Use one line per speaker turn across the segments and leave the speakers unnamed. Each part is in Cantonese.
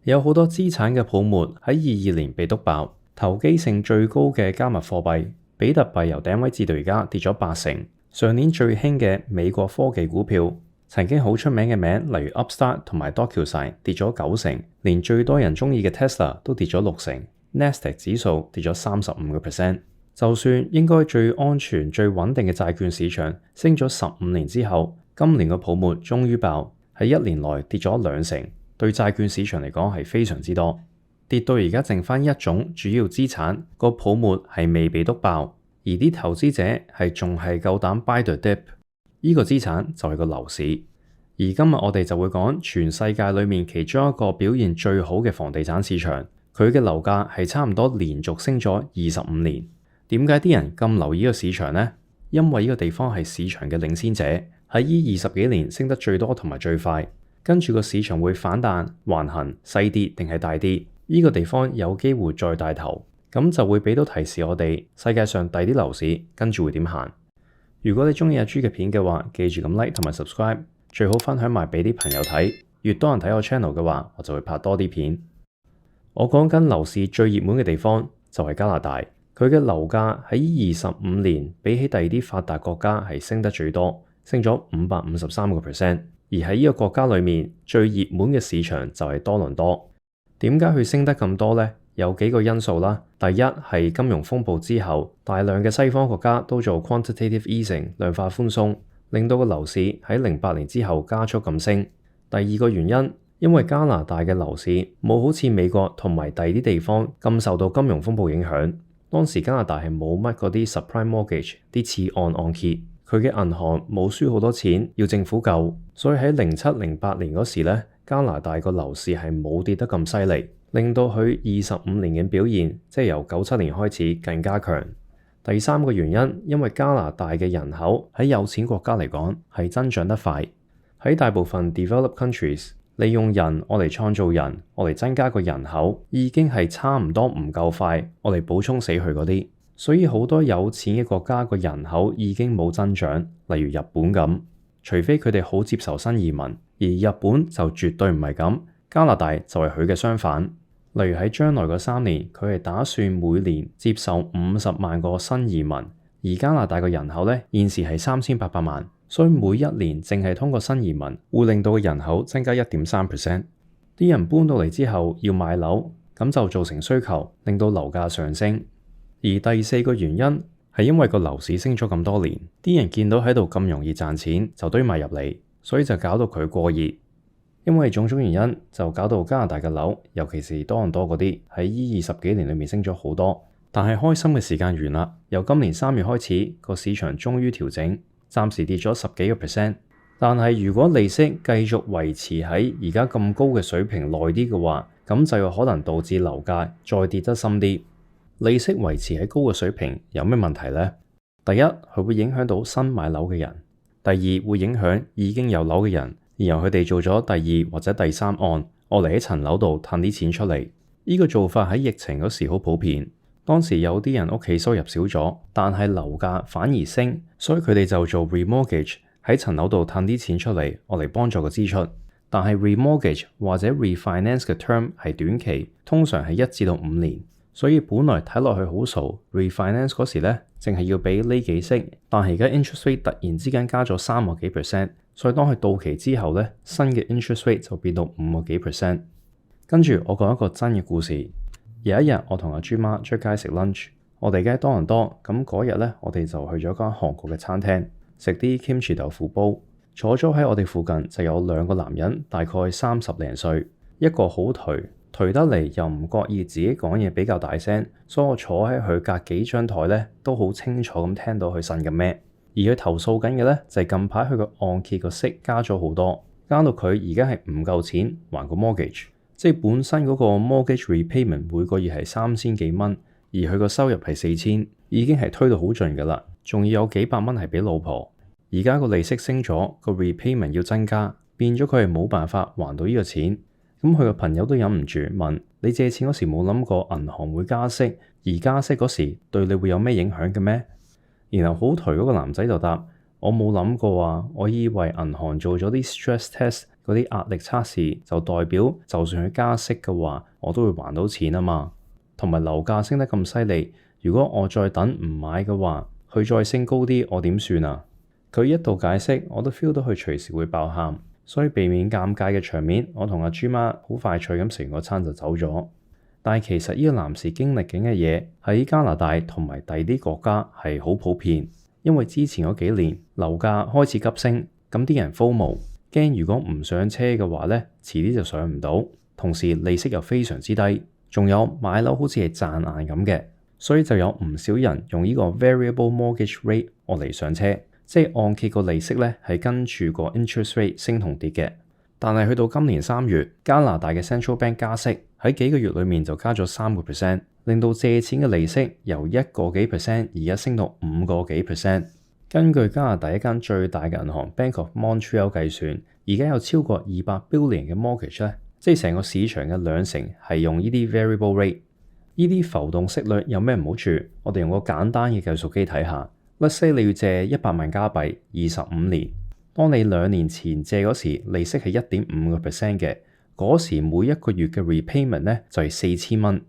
有好多資產嘅泡沫喺22年被篤爆，投機性最高嘅加密貨幣比特幣由頂位至到而家跌咗80%。上年最興嘅美國科技股票，曾經好出名嘅名，例如 Upstart 同埋 DocuSign 跌咗90%，連最多人中意嘅 Tesla 都跌咗60%，Nasdaq 指數跌咗35%。就算應該最安全、最穩定嘅債券市場升咗15年之後，今年個泡沫終於爆，喺1年內跌咗20%，對債券市場嚟講係非常之多。跌到而家剩翻一種主要資產，個泡沫係未被篤爆，而啲投資者係仲係夠膽 buy the dip。呢個資產就係個樓市。而今日我哋就會講全世界裏面其中一個表現最好嘅房地產市場，佢嘅樓價係差唔多連續升咗25年。點解啲人咁留意呢個市場呢？因為呢個地方係市場嘅領先者，喺呢20幾年升得最多同埋最快，跟住個市場會反彈、橫行、細跌定係大跌，呢個地方有機會再帶頭，咁就會俾到提示我哋世界上第啲樓市跟住會點行。如果你中意阿朱嘅片嘅話，記住咁 like 同埋 subscribe， 最好分享埋俾啲朋友睇，越多人睇我 channel 嘅話，我就會拍多啲片。我講緊樓市最熱門嘅地方就係加拿大。佢嘅樓價喺25年比起第二啲發達國家係升得最多，升咗553%。而喺呢個國家裏面最熱門嘅市場就係多倫多。點解佢升得咁多呢？有幾個因素啦。第一係金融風暴之後，大量嘅西方國家都做 quantitative easing 量化寬鬆，令到個樓市喺08年之後加速咁升。第二個原因，因為加拿大嘅樓市冇好似美國同埋第二啲地方咁受到金融風暴影響。當時加拿大係冇乜嗰啲 subprime mortgage 啲次按按揭，佢嘅銀行冇輸好多錢，要政府救，所以喺07、08年嗰時咧，加拿大個樓市係冇跌得咁犀利，令到佢25年嘅表現，即係由97年開始更加強。第三個原因，因為加拿大嘅人口喺有錢國家嚟講係增長得快，喺大部分 developed countries，利用人我嚟創造人，我嚟增加個人口，已經係差唔多唔夠快，我嚟補充死佢嗰啲。所以好多有錢嘅國家個人口已經冇增長，例如日本咁，除非佢哋好接受新移民，而日本就絕對唔係咁。加拿大就係佢嘅相反，例如喺將來嗰3年，佢係打算每年接受50萬個新移民，而加拿大嘅人口呢，現時係3800萬。所以每一年淨係通過新移民會令到個人口增加 1.3%。啲人搬到嚟之後要買樓，咁就造成需求，令到樓價上升。而第四個原因係因為個樓市升咗咁多年，啲人見到喺度咁容易賺錢就堆埋入嚟，所以就搞到佢過熱。因為種種原因就搞到加拿大嘅樓，尤其是多倫多嗰啲喺呢20幾年裏面升咗好多。但係開心嘅時間完啦，由今年3月開始個市場終於調整。暫時跌咗10幾個%，但係如果利息繼續維持喺而家咁高嘅水平耐啲嘅話，咁就有可能導致樓價再跌得深啲。利息維持喺高嘅水平有咩問題呢？第一，佢會影響到新買樓嘅人；第二，會影響已經有樓嘅人，然後佢哋做咗第2或者第3按，我嚟喺層樓度褪啲錢出嚟。呢個做法喺疫情嗰時好普遍。當時有啲人屋企收入少咗，但係樓價反而升，所以佢哋就做 remortgage 喺層樓度褪啲錢出嚟，我嚟幫助個支出。但係 remortgage 或者 refinance 嘅 term 係短期，通常係1至到5年，所以本來睇落去好傻。refinance 嗰時咧，淨係要俾呢幾息，但係而家 interest rate 突然之間加咗3個幾%，所以當佢到期之後咧，新嘅 interest rate 就變到5個幾%。跟住我講一個真嘅故事。有一日，我同阿豬媽出街食 lunch， 我哋喺多倫多，咁嗰日咧，我哋就去咗間韓國嘅餐廳食啲 kimchi 豆腐煲。坐咗喺我哋附近就有2個男人，大概30零歲，一個好頹得嚟又唔覺意自己講嘢比較大聲，所以我坐喺佢隔幾張台咧都好清楚咁聽到佢呻緊咩。而佢投訴緊嘅咧就係近排佢個按揭個息加咗好多，加到佢而家係唔夠錢還個 mortgage。即係本身嗰個 mortgage repayment 每個月係3000幾蚊，而佢個收入係4000，已經係推到好盡㗎啦。仲要有幾百蚊係俾老婆。而家個利息升咗，個 repayment 要增加，變咗佢係冇辦法還到呢個錢。咁佢個朋友都忍唔住問：你借錢嗰時冇諗過銀行會加息，而加息嗰時對你會有咩影響嘅咩？然後好頹嗰個男仔就答：我冇諗過啊，我以為銀行做咗啲 stress test，嗰啲壓力測試就代表就算佢加息嘅話，我都會還到錢啊嘛。同埋樓價升得咁犀利，如果我再等唔買嘅話，佢再升高啲，我點算啊？佢一度解釋，我都 feel 到佢隨時會爆喊，所以避免尷尬嘅場面，我同阿豬媽好快脆咁食完個餐就走咗。但係其實呢個男士經歷緊嘅嘢喺加拿大同埋第啲國家係好普遍，因為之前嗰幾年樓價開始急升，咁啲人 FOMO，驚如果唔上車嘅話呢，遲啲就上唔到，同時利息又非常之低，仲有買樓好似係賺硬咁嘅，所以就有唔少人用呢個 variable mortgage rate 嚟上車，即係按揭個利息呢係跟住個 interest rate 升同跌嘅。但係去到今年3月，加拿大嘅 Central Bank 加息，喺幾個月裏面就加咗3%，令到借錢嘅利息由1個幾%而家升到5個幾%。根據加拿大一間最大嘅銀行 Bank of Montreal 計算，而家有超過200 billion 嘅 mortgage 咧，即係成個市場嘅2成係用呢啲 variable rate。呢啲浮動息率有咩唔好處？我哋用個簡單嘅計數機睇下。Let's say 你要借100萬加幣25年。當你2年前借嗰時，利息係1.5% 嘅，嗰時每一個月嘅 repayment 咧就係4000蚊。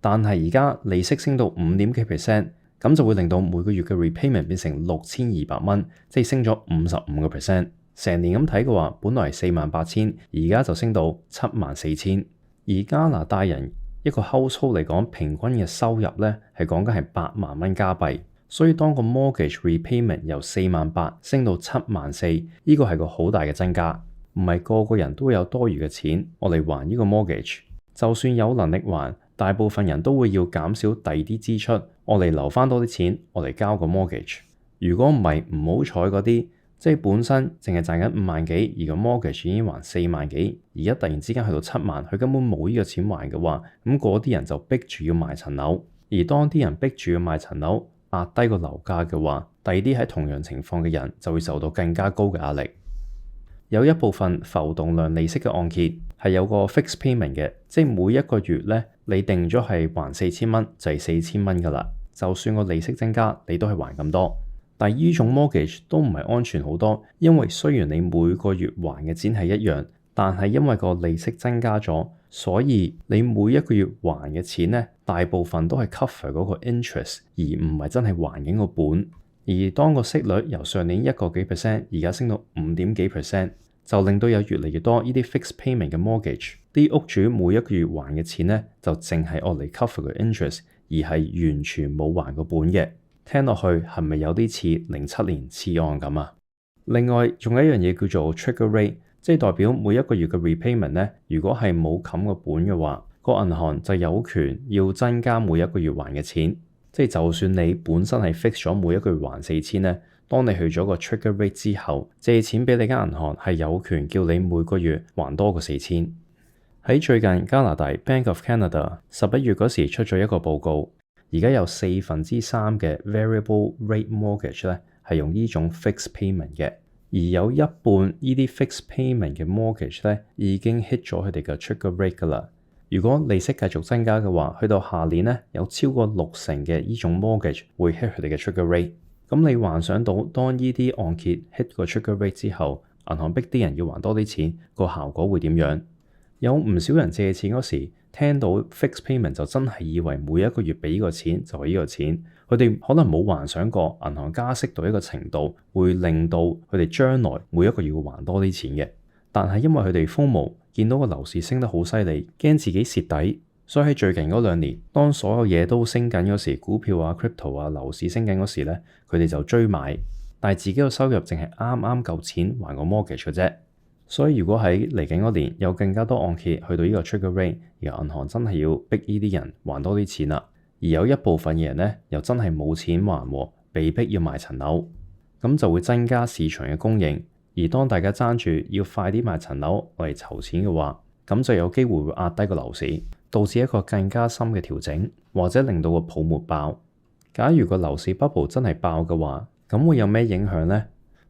但係而家利息升到5點幾%，咁就會令到每個月嘅 repayment 變成6200蚊，即係升咗55%。成年咁睇嘅話，本來係48000，而家就升到74000。而加拿大人一個 household 嚟講，平均嘅收入咧係講緊係8萬蚊加幣。所以當個 mortgage repayment 由48000升到74000，呢個係個好大嘅增加。唔係個個人都會有多餘嘅錢我嚟還呢個 mortgage， 就算有能力還，大部分人都會要減少第二啲支出，我嚟留翻多啲錢我嚟交個 mortgage。如果唔係唔好彩嗰啲，即係本身淨係賺緊5萬幾，而個 mortgage 已經還4萬幾，而家突然之間去到7萬，佢根本冇呢個錢還嘅話，咁嗰啲人就逼住要賣層樓。而當啲人逼住要賣層樓，壓低個樓價嘅話，第二啲喺同樣情況嘅人就會受到更加高嘅壓力。有一部分浮動量利息嘅按揭係有個 fixed payment 嘅，即係每一個月咧，你定咗係還4000蚊就係4000蚊噶啦。就算個利息增加，你都係還咁多。但係呢種 mortgage 都唔係安全好多，因為雖然你每個月還嘅錢係一樣，但係因為個利息增加咗，所以你每一個月還嘅錢咧，大部分都係 cover 嗰個 interest， 而唔係真係還緊個本。而當個息率由上年1個幾%而家升到5點幾%，就令到有越嚟越多呢啲 fixed payment 嘅 mortgage， 啲屋主每一個月還嘅錢咧，就淨係攞嚟 cover 個 interest， 而係完全冇還個本嘅。聽落去係咪有啲似07年次按咁啊？另外仲有一樣嘢叫做 trigger rate， 即係代表每一個月嘅 repayment 咧，如果係冇冚個本嘅話，個銀行就有權要增加每一個月還嘅錢。即係就算你本身係 fix 咗每一個月還4000咧，當你去咗個 trigger rate 之後，借錢俾你間銀行係有權叫你每個月還多過4000。喺最近加拿大 Bank of Canada 11月嗰時出咗一個報告。而家有3/4嘅 variable rate mortgage 咧係用呢種 fixed payment 嘅，而有一半呢啲 fixed payment 嘅 mortgage 咧已經 hit 咗佢哋嘅 trigger rate 噶啦。如果利息繼續增加嘅話，去到下年咧有超過60%嘅呢種 mortgage 會 hit 佢哋嘅 trigger rate。咁你幻想到當呢啲按揭 hit 個 trigger rate 之後，銀行逼啲人要還多啲錢，個效果會點樣？有唔少人借錢嗰時，聽到 fixed payment 就真係以為每一個月俾呢個錢就係呢個錢，佢哋可能冇幻想過銀行加息到一個程度，會令到佢哋將來每一個月要還多啲錢嘅。但係因為佢哋 FOMO，見到個樓市升得好犀利，驚自己蝕底，所以喺最近嗰2年，當所有嘢都升緊嗰時，股票啊、crypto 啊、樓市升緊嗰時咧，佢哋就追買，但係自己個收入淨係啱啱夠錢還個 mortgage 嘅啫。所以如果喺嚟緊嗰年有更加多按揭去到呢個 trigger rate，而銀行真係要逼呢啲人還多啲錢啦，而有一部分嘅人咧又真係冇錢還，被逼要賣層樓，咁就會增加市場嘅供應。而當大家爭住要快啲賣層樓嚟籌錢嘅話，咁就有機會會壓低個樓市，導致一個更加深嘅調整，或者令到個泡沫爆。假如個樓市 bubble 真係爆嘅話，咁會有咩影響呢？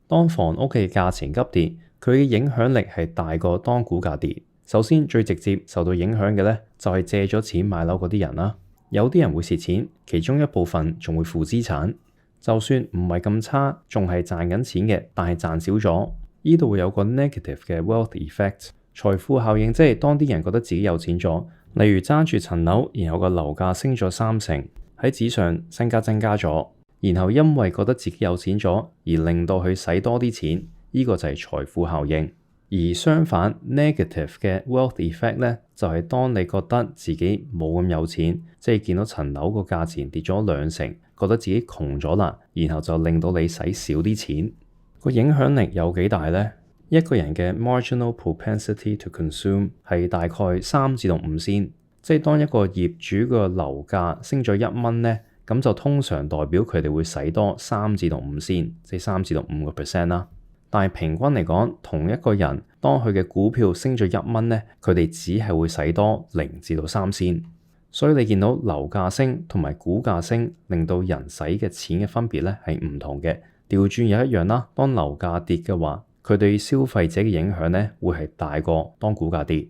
當房屋嘅價錢急跌，佢嘅影響力係大過當股價跌。首先最直接受到影響嘅咧，就係借咗錢買樓嗰啲人啦。有啲人會蝕錢，其中一部分仲會負資產。就算唔係咁差，仲係賺緊錢嘅，但係賺少咗，呢度會有個 negative 嘅 wealth effect， 財富效應，即係當啲人覺得自己有錢咗，例如揸住層樓，然後個樓價升咗3成，喺紙上身家增加咗，然後因為覺得自己有錢咗而令到佢使多啲錢，呢個就係財富效應。而相反 negative 嘅 wealth effect 呢，就係當你覺得自己冇咁有錢，即係見到層樓個價錢跌咗2成，覺得自己窮咗啦，然後就令到你使少啲錢。個影響力有幾大呢？一個人嘅 marginal propensity to consume 係大概3至5仙，即係當一個業主個樓價升咗1蚊呢，咁就通常代表佢哋會使多3至5仙，即係3至5% 啦。但係平均嚟講，同一個人當佢嘅股票升咗1蚊呢，佢哋只係會使多0至3仙。所以你見到樓價升同埋股價升，令到人使嘅錢嘅分別呢係唔同嘅。調轉又一樣啦，當樓價跌嘅話，佢對消費者嘅影響呢會係大過當股價跌。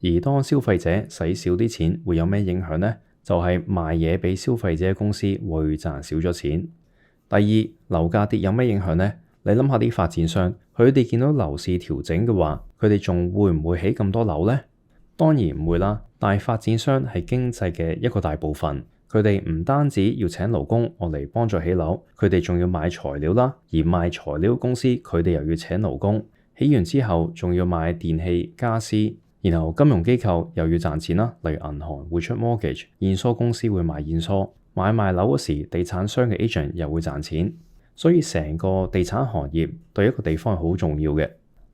而當消費者使少啲錢，會有咩影響呢？就係賣嘢俾消費者嘅公司會賺少咗錢。第二，樓價跌有咩影響呢？你諗下啲發展商，佢哋見到樓市調整嘅話，佢哋仲會唔會起咁多樓呢？當然唔會啦。但係發展商係經濟嘅一個大部分，佢哋唔單止要請勞工我嚟幫助起樓，佢哋仲要買材料啦。而賣材料公司佢哋又要請勞工，起完之後仲要買電器、家私，然後金融機構又要賺錢啦。例如銀行會出 mortgage， 驗疏公司會賣驗疏，買賣樓嗰時，地產商嘅 agent 又會賺錢。所以成個地產行業對一個地方係好重要嘅。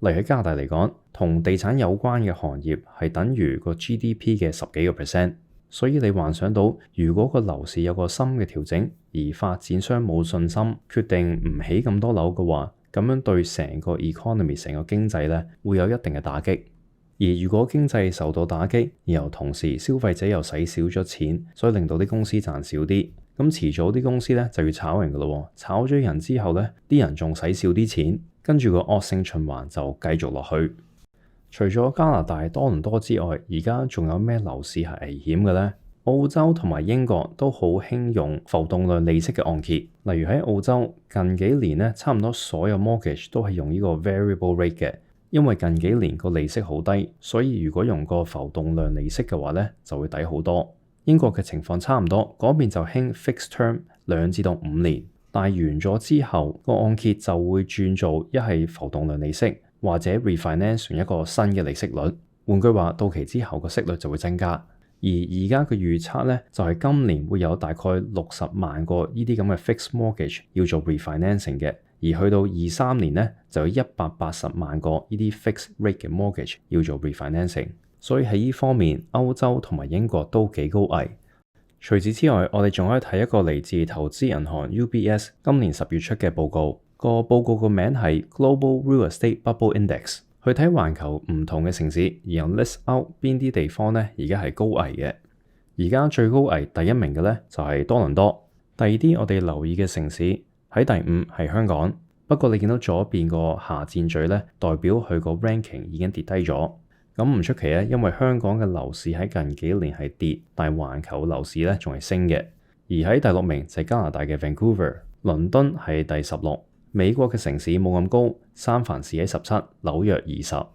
例如喺加拿大嚟講，同地產有關嘅行業係等於個 GDP 嘅10幾個 percent。所以你幻想到，如果個樓市有個深嘅調整，而發展商冇信心，決定唔起咁多樓嘅話，咁樣對成個 economy 成個經濟呢會有一定嘅打擊。而如果經濟受到打擊，然後同時消費者又使少咗錢，所以令到啲公司賺少啲。咁遲早啲公司呢就要炒人噶咯，炒咗人之後呢，啲人仲使少啲錢，跟住個惡性循環就繼續落去。除咗加拿大多倫多之外，而家仲有咩樓市係危險嘅呢？澳洲同埋英國都好興用浮動量利息嘅按揭，例如喺澳洲近幾年呢，差唔多所有 mortgage 都係用呢個 variable rate 嘅，因為近幾年個利息好低，所以如果用個浮動量利息嘅話呢，就會抵好多。英國嘅情況差唔多，嗰邊就興 fixed term 2至5年，但係完咗之後個按揭就會轉做一係浮動量利息，或者 refinance 一個新嘅利息率。換句話，到期之後個息率就會增加。而而家嘅預測呢，就係今年會有大概60萬個呢啲咁嘅 fixed mortgage 要做 refinancing 嘅，而去到23年呢，就有180萬個呢啲 fixed rate 嘅 mortgage 要做 refinancing。所以喺呢方面，歐洲同埋英國都幾高危。除此之外，我哋仲可以睇一個嚟自投資銀行 UBS 今年10月出嘅報告。個報告個名係 Global Real Estate Bubble Index， 去睇環球唔同嘅城市，然後 list out 邊啲地方呢而家係高危嘅。而家最高危第1名嘅呢，就係多倫多，第二啲我哋留意嘅城市喺第5係香港。不過你見到左邊個下箭嘴呢，代表佢個 ranking 已經跌低咗。咁唔出奇啊，因為香港嘅樓市喺近幾年係跌，但係環球樓市咧仲係升嘅。而喺第6名就係加拿大嘅 Vancouver， 倫敦係第16，美國嘅城市冇咁高，三藩市喺17，紐約20。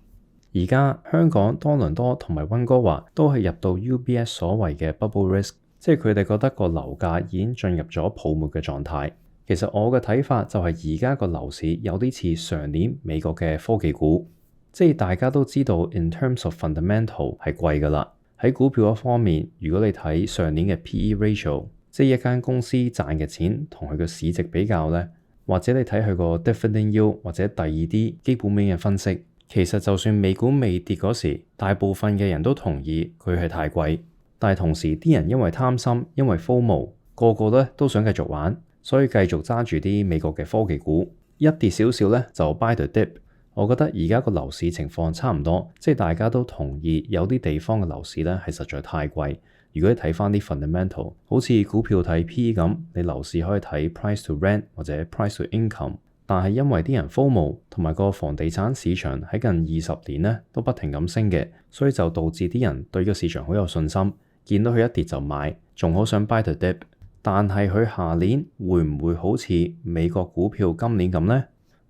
而家香港多倫多同埋溫哥華都係入到 UBS 所謂嘅 bubble risk， 即係佢哋覺得個樓價已經進入咗泡沫嘅狀態。其實我嘅睇法就係而家個樓市有啲似上年美國嘅科技股。即係大家都知道 in terms of fundamental 係貴㗎啦。喺股票嗰方面，如果你睇上年嘅 PE ratio， 即係一間公司賺嘅錢同佢嘅市值比較呢，或者你睇佢個 dividend yield 或者第二啲基本面嘅分析，其實就算美股未跌嗰時，大部分嘅人都同意佢係太貴。但係同時啲人因為貪心，因為 FOMO， 個個咧都想繼續玩，所以繼續揸住啲美國嘅科技股，一跌少少咧就 buy the dip。我覺得而家個樓市情況差唔多，即係大家都同意有啲地方嘅樓市咧係實在太貴。如果你睇翻啲 fundamental， 好似股票睇 PE 咁，你樓市可以睇 price to rent 或者 price to income。但係因為啲人 FOMO 同埋個房地產市場喺近20年咧都不停咁升嘅，所以就導致啲人對個市場好有信心，見到佢一跌就買，仲好想 buy the dip。但係佢下年會唔會好似美國股票今年咁呢？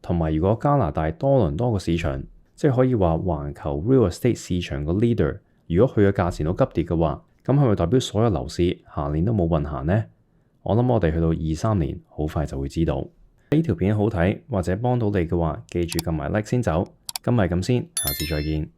同埋如果加拿大多倫多個市場，即係可以話環球 real estate 市場個 leader，如果佢嘅價錢都急跌嘅話，咁係咪代表所有樓市下年都冇運行呢？我諗我哋去到23年，好快就會知道。呢條片好睇或者幫到你嘅話，記住撳埋 like 先走。今日咁先，下次再見。